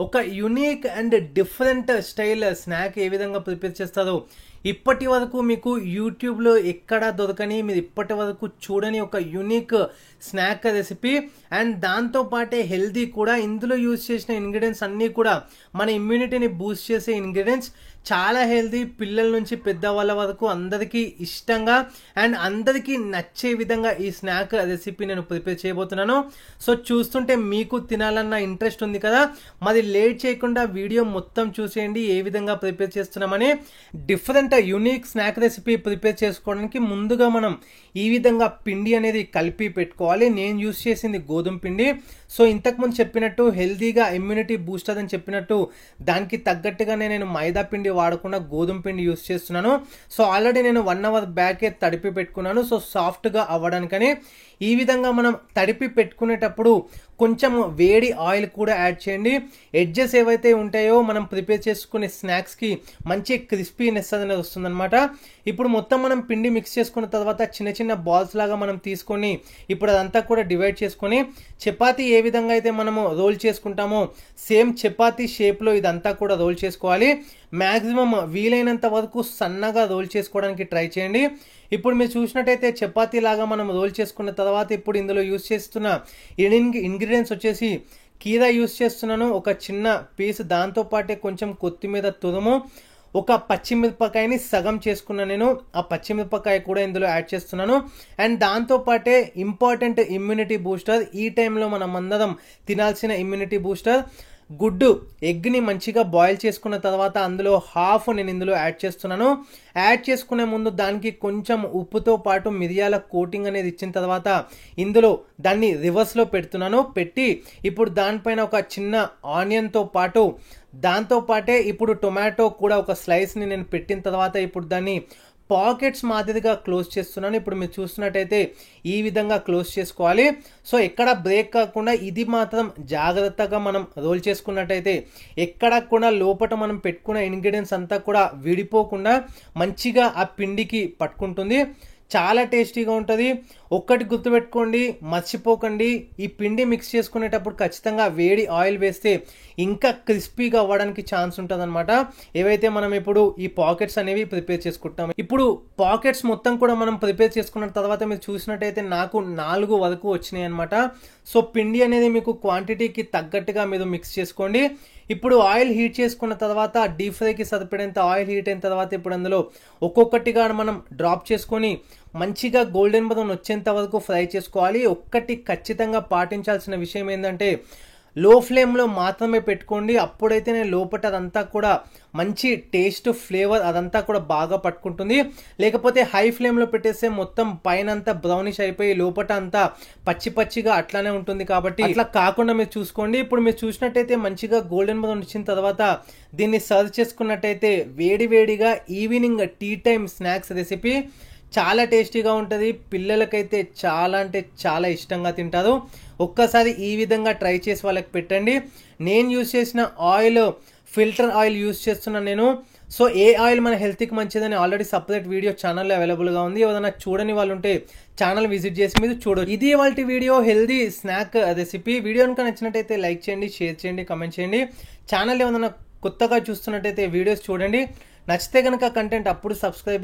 ఒక unique and different style snack ఏ విధంగా ప్రిపేర్ చేస్తారో ఇప్పటి వరకు మీకు యూట్యూబ్లో ఎక్కడా దొరకని, మీరు ఇప్పటి వరకు చూడని ఒక యూనిక్ స్నాక్ రెసిపీ. అండ్ దాంతోపాటే హెల్దీ కూడా. ఇందులో యూజ్ చేసిన ఇంగ్రీడియంట్స్ అన్నీ కూడా మన ఇమ్యూనిటీని బూస్ట్ చేసే ఇంగ్రీడియంట్స్. చాలా హెల్దీ, పిల్లల నుంచి పెద్దవాళ్ళ వరకు అందరికీ ఇష్టంగా అండ్ అందరికీ నచ్చే విధంగా ఈ స్నాక్ రెసిపీ నేను ప్రిపేర్ చేయబోతున్నాను. సో చూస్తుంటే మీకు తినాలన్న ఇంట్రెస్ట్ ఉంది కదా, మరి లేట్ చేయకుండా వీడియో మొత్తం చూసేయండి ఏ విధంగా ప్రిపేర్ చేస్తున్నామని. Different unique snack recipe prepare చేసుకోవడానికి ముందుగా మనం ఈ విధంగా పిండి అనేది కలిపి పెట్టుకోవాలి. నేను యూజ్ చేసింది గోధుమ పిండి. సో ఇంతకుముందు చెప్పినట్టు హెల్దీగా ఇమ్యూనిటీ బూస్టర్ అని చెప్పినట్టు దానికి తగ్గట్టుగానే నేను మైదా పిండి వాడకుండా గోధుమ పిండి యూజ్ చేస్తున్నాను. సో ఆల్రెడీ నేను 1 అవర్ బ్యాకే తడిపి పెట్టుకున్నాను, సో సాఫ్ట్గా అవ్వడానికని. ఈ విధంగా మనం తడిపి పెట్టుకునేటప్పుడు కొంచెం వేడి ఆయిల్ కూడా యాడ్ చేయండి. ఎడ్జెస్ ఏవైతే ఉంటాయో మనం ప్రిపేర్ చేసుకునే స్నాక్స్కి మంచి క్రిస్పీనెస్ అనేది వస్తుందన్నమాట. ఇప్పుడు మొత్తం మనం పిండి మిక్స్ చేసుకున్న తర్వాత చిన్న చిన్న బాల్స్ లాగా మనం తీసుకొని ఇప్పుడు అదంతా కూడా డివైడ్ చేసుకొని చపాతీ ఏ విధంగా అయితే మనము రోల్ చేసుకుంటామో సేమ్ చపాతీ షేప్లో ఇదంతా కూడా రోల్ చేసుకోవాలి. మ్యాక్సిమం వీలైనంత వరకు సన్నగా రోల్ చేసుకోవడానికి ట్రై చేయండి. ఇప్పుడు మీరు చూసినట్టయితే చపాతీ లాగా మనం రోల్ చేసుకున్న తర్వాత ఇప్పుడు ఇందులో యూజ్ చేస్తున్న ఇంగ్రీడియంట్స్ వచ్చేసి కీరా యూజ్ చేస్తున్నాను, ఒక చిన్న పీస్, దాంతోపాటే కొంచెం కొత్తిమీర తురుము, ఒక పచ్చిమిరపకాయని సగం చేసుకున్నాను నేను, ఆ పచ్చిమిరపకాయ కూడా ఇందులో యాడ్ చేస్తున్నాను. అండ్ దాంతోపాటే ఇంపార్టెంట్ ఇమ్యూనిటీ బూస్టర్, ఈ టైంలో మనం అందరం తినాల్సిన ఇమ్యూనిటీ బూస్టర్, గుడ్డు ఎగ్ని మంచిగా బాయిల్ చేసుకున్న తర్వాత అందులో హాఫ్ నేను ఇందులో యాడ్ చేస్తున్నాను. యాడ్ చేసుకునే ముందు దానికి కొంచెం ఉప్పుతో పాటు మిరియాల కోటింగ్ అనేది ఇచ్చిన తర్వాత ఇందులో దాన్ని రివర్స్లో పెడుతున్నాను. పెట్టి ఇప్పుడు దానిపైన ఒక చిన్న ఆనియన్తో పాటు దాంతోపాటే ఇప్పుడు టొమాటో కూడా ఒక స్లైస్ని నేను పెట్టిన తర్వాత ఇప్పుడు దాన్ని పాకెట్స్ మాదిరిగా క్లోజ్ చేస్తున్నాను. ఇప్పుడు మీరు చూస్తున్నట్టయితే ఈ విధంగా క్లోజ్ చేసుకోవాలి. సో ఎక్కడ బ్రేక్ కాకుండా ఇది మాత్రం జాగ్రత్తగా మనం రోల్ చేసుకున్నట్టయితే ఎక్కడ కూడా లోపల మనం పెట్టుకున్న ఇంగ్రీడియంట్స్ అంతా కూడా విడిపోకుండా మంచిగా ఆ పిండికి పట్టుకుంటుంది. చాలా టేస్టీగా ఉంటుంది. ఒక్కటి గుర్తుపెట్టుకోండి, మర్చిపోకండి, ఈ పిండి మిక్స్ చేసుకునేటప్పుడు ఖచ్చితంగా వేడి ఆయిల్ వేస్తే ఇంకా క్రిస్పీగా అవ్వడానికి ఛాన్స్ ఉంటుంది అనమాట. ఏవైతే మనం ఇప్పుడు ఈ పాకెట్స్ అనేవి ప్రిపేర్ చేసుకుంటాం. ఇప్పుడు పాకెట్స్ మొత్తం కూడా మనం ప్రిపేర్ చేసుకున్న తర్వాత మీరు చూసినట్టయితే నాకు 4 వరకు వచ్చినాయి అనమాట. సో పిండి అనేది మీకు క్వాంటిటీకి తగ్గట్టుగా మీరు మిక్స్ చేసుకోండి. ఇప్పుడు ఆయిల్ హీట్ చేసుకున్న తర్వాత డీప్ ఫ్రైకి సరిపడేంత ఆయిల్ హీట్ అయిన తర్వాత ఇప్పుడు అందులో ఒక్కొక్కటిగా మనం డ్రాప్ చేసుకొని మంచిగా గోల్డెన్ బ్రౌన్ వచ్చేంత వరకు ఫ్రై చేసుకోవాలి. ఒక్కటి ఖచ్చితంగా పాటించాల్సిన విషయం ఏంటంటే లో ఫ్లేమ్లో మాత్రమే పెట్టుకోండి. అప్పుడైతేనే లోపల అదంతా కూడా మంచి టేస్ట్, ఫ్లేవర్ అదంతా కూడా బాగా పట్టుకుంటుంది. లేకపోతే హై ఫ్లేమ్లో పెట్టేస్తే మొత్తం పైన అంతా బ్రౌనిష్ అయిపోయి లోపల అంతా పచ్చి పచ్చిగా అట్లానే ఉంటుంది. కాబట్టి అట్లా కాకుండా మీరు చూసుకోండి. ఇప్పుడు మీరు చూసినట్టయితే మంచిగా గోల్డెన్ బ్రౌన్ వచ్చిన తర్వాత దీన్ని సర్వ్ చేసుకున్నట్టయితే వేడి వేడిగా evening tea time snacks recipe చాలా టేస్టీగా ఉంటుంది. పిల్లలకైతే చాలా అంటే చాలా ఇష్టంగా తింటారు. ఒక్కసారి ఈ విధంగా ట్రై చేసి వాళ్ళకి పెట్టండి. నేను యూజ్ చేసిన ఆయిల్ ఫిల్టర్ ఆయిల్ యూజ్ చేస్తున్నాను నేను. సో ఏ ఆయిల్ మన హెల్త్కి మంచిదని ఆల్రెడీ సపరేట్ వీడియో ఛానల్లో అవైలబుల్గా ఉంది. ఏదైనా చూడని వాళ్ళు ఉంటే ఛానల్ విజిట్ చేసి మీరు చూడవచ్చు. ఇది ఇవాల్టి video healthy snack recipe. Video కనుక నచ్చినట్టయితే లైక్ చేయండి, షేర్ చేయండి, కమెంట్ చేయండి. ఛానల్ ఏమైనా కొత్తగా చూస్తున్నట్టయితే వీడియోస్ చూడండి. నచ్చితే కనుక కంటెంట్ అప్పుడు సబ్స్క్రైబ్